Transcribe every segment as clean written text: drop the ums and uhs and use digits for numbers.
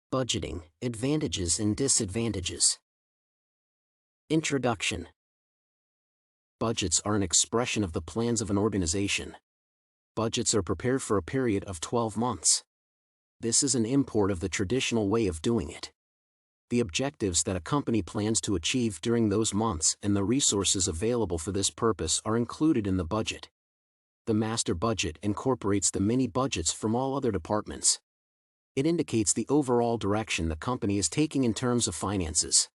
Budgeting, Advantages and Disadvantages. Introduction. Budgets are an expression of the plans of an organization. Budgets are prepared for a period of 12 months. This is an import of the traditional way of doing it. The objectives that a company plans to achieve during those months and the resources available for this purpose are included in the budget. The master budget incorporates the mini-budgets from all other departments. It indicates the overall direction the company is taking in terms of finances.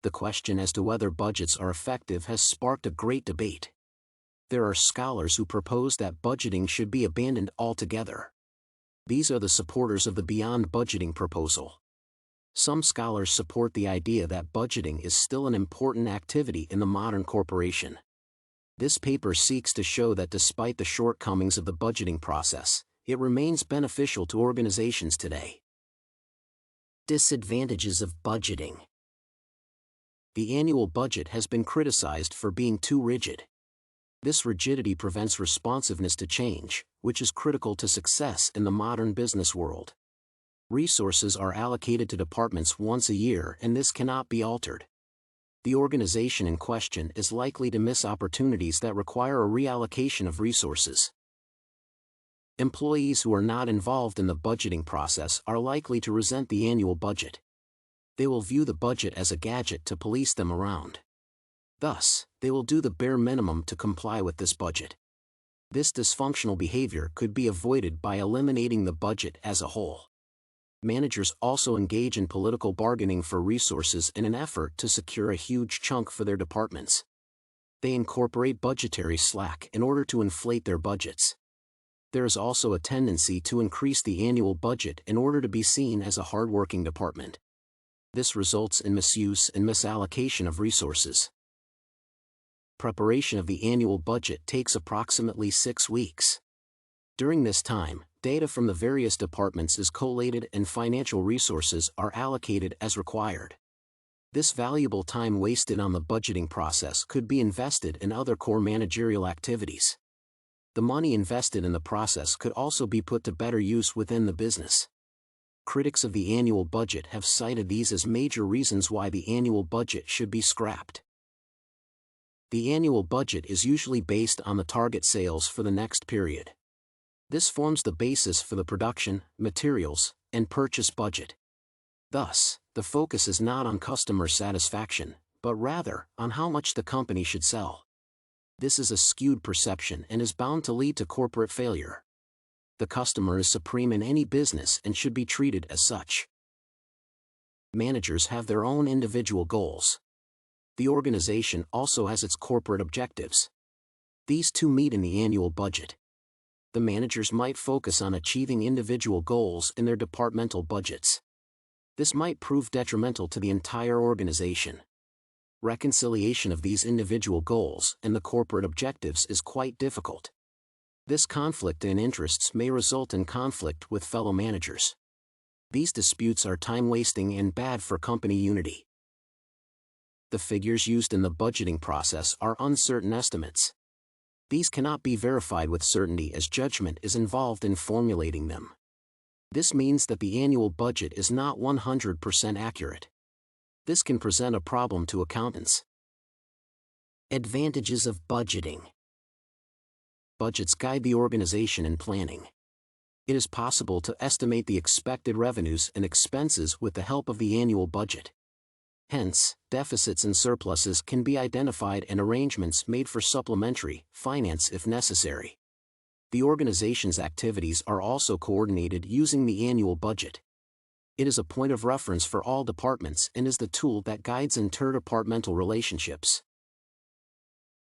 The question as to whether budgets are effective has sparked a great debate. There are scholars who propose that budgeting should be abandoned altogether. These are the supporters of the beyond budgeting proposal. Some scholars support the idea that budgeting is still an important activity in the modern corporation. This paper seeks to show that despite the shortcomings of the budgeting process, it remains beneficial to organizations today. Disadvantages of budgeting. The annual budget has been criticized for being too rigid. This rigidity prevents responsiveness to change, which is critical to success in the modern business world. Resources are allocated to departments once a year and this cannot be altered. The organization in question is likely to miss opportunities that require a reallocation of resources. Employees who are not involved in the budgeting process are likely to resent the annual budget. They will view the budget as a gadget to police them around. Thus, they will do the bare minimum to comply with this budget. This dysfunctional behavior could be avoided by eliminating the budget as a whole. Managers also engage in political bargaining for resources in an effort to secure a huge chunk for their departments. They incorporate budgetary slack in order to inflate their budgets. There is also a tendency to increase the annual budget in order to be seen as a hard-working department. This results in misuse and misallocation of resources. Preparation of the annual budget takes approximately 6 weeks. During this time, data from the various departments is collated and financial resources are allocated as required. This valuable time wasted on the budgeting process could be invested in other core managerial activities. The money invested in the process could also be put to better use within the business. Critics of the annual budget have cited these as major reasons why the annual budget should be scrapped. The annual budget is usually based on the target sales for the next period. This forms the basis for the production, materials, and purchase budget. Thus, the focus is not on customer satisfaction, but rather on how much the company should sell. This is a skewed perception and is bound to lead to corporate failure. The customer is supreme in any business and should be treated as such. Managers have their own individual goals. The organization also has its corporate objectives. These two meet in the annual budget. The managers might focus on achieving individual goals in their departmental budgets. This might prove detrimental to the entire organization. Reconciliation of these individual goals and the corporate objectives is quite difficult. This conflict in interests may result in conflict with fellow managers. These disputes are time-wasting and bad for company unity. The figures used in the budgeting process are uncertain estimates. These cannot be verified with certainty as judgment is involved in formulating them. This means that the annual budget is not 100% accurate. This can present a problem to accountants. Advantages of budgeting. Budgets guide the organization in planning. It is possible to estimate the expected revenues and expenses with the help of the annual budget. Hence, deficits and surpluses can be identified and arrangements made for supplementary finance if necessary. The organization's activities are also coordinated using the annual budget. It is a point of reference for all departments and is the tool that guides interdepartmental relationships.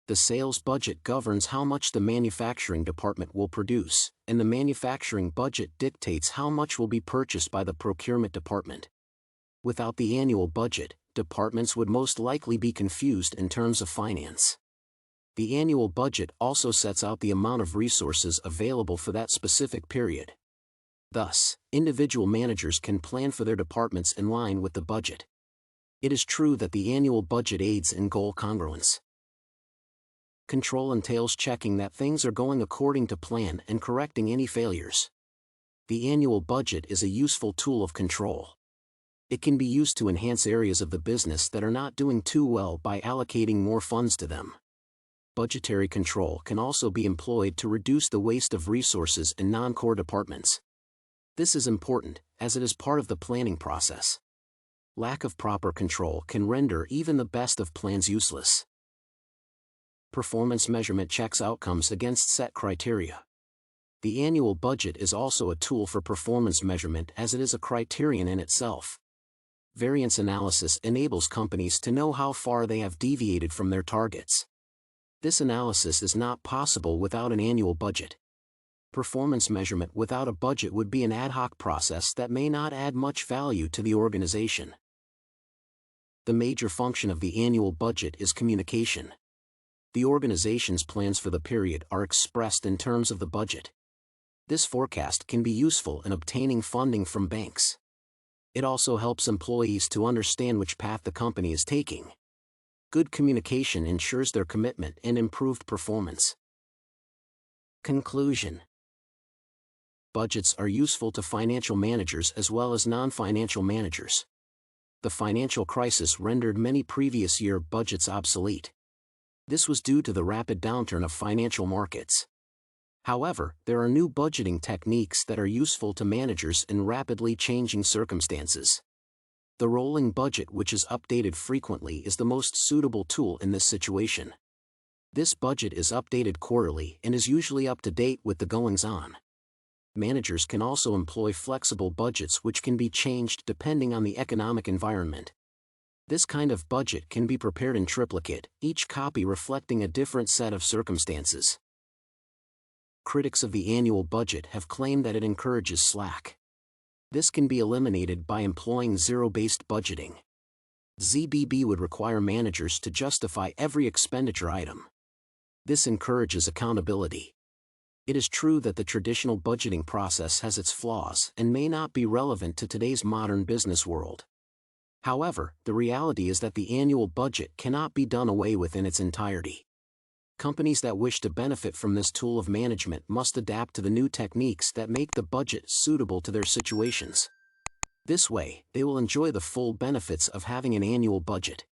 The sales budget governs how much the manufacturing department will produce, and the manufacturing budget dictates how much will be purchased by the procurement department. Without the annual budget, departments would most likely be confused in terms of finance. The annual budget also sets out the amount of resources available for that specific period. Thus, individual managers can plan for their departments in line with the budget. It is true that the annual budget aids in goal congruence. Control entails checking that things are going according to plan and correcting any failures. The annual budget is a useful tool of control. It can be used to enhance areas of the business that are not doing too well by allocating more funds to them. Budgetary control can also be employed to reduce the waste of resources in non-core departments. This is important, as it is part of the planning process. Lack of proper control can render even the best of plans useless. Performance measurement checks outcomes against set criteria. The annual budget is also a tool for performance measurement, as it is a criterion in itself. Variance analysis enables companies to know how far they have deviated from their targets. This analysis is not possible without an annual budget. Performance measurement without a budget would be an ad hoc process that may not add much value to the organization. The major function of the annual budget is communication. The organization's plans for the period are expressed in terms of the budget. This forecast can be useful in obtaining funding from banks. It also helps employees to understand which path the company is taking. Good communication ensures their commitment and improved performance. Conclusion. Budgets are useful to financial managers as well as non-financial managers. The financial crisis rendered many previous year budgets obsolete. This was due to the rapid downturn of financial markets. However, there are new budgeting techniques that are useful to managers in rapidly changing circumstances. The rolling budget, which is updated frequently, is the most suitable tool in this situation. This budget is updated quarterly and is usually up to date with the goings-on. Managers can also employ flexible budgets, which can be changed depending on the economic environment. This kind of budget can be prepared in triplicate, each copy reflecting a different set of circumstances. Critics of the annual budget have claimed that it encourages slack. This can be eliminated by employing zero-based budgeting. ZBB would require managers to justify every expenditure item. This encourages accountability. It is true that the traditional budgeting process has its flaws and may not be relevant to today's modern business world. However, the reality is that the annual budget cannot be done away with in its entirety. Companies that wish to benefit from this tool of management must adapt to the new techniques that make the budget suitable to their situations. This way, they will enjoy the full benefits of having an annual budget.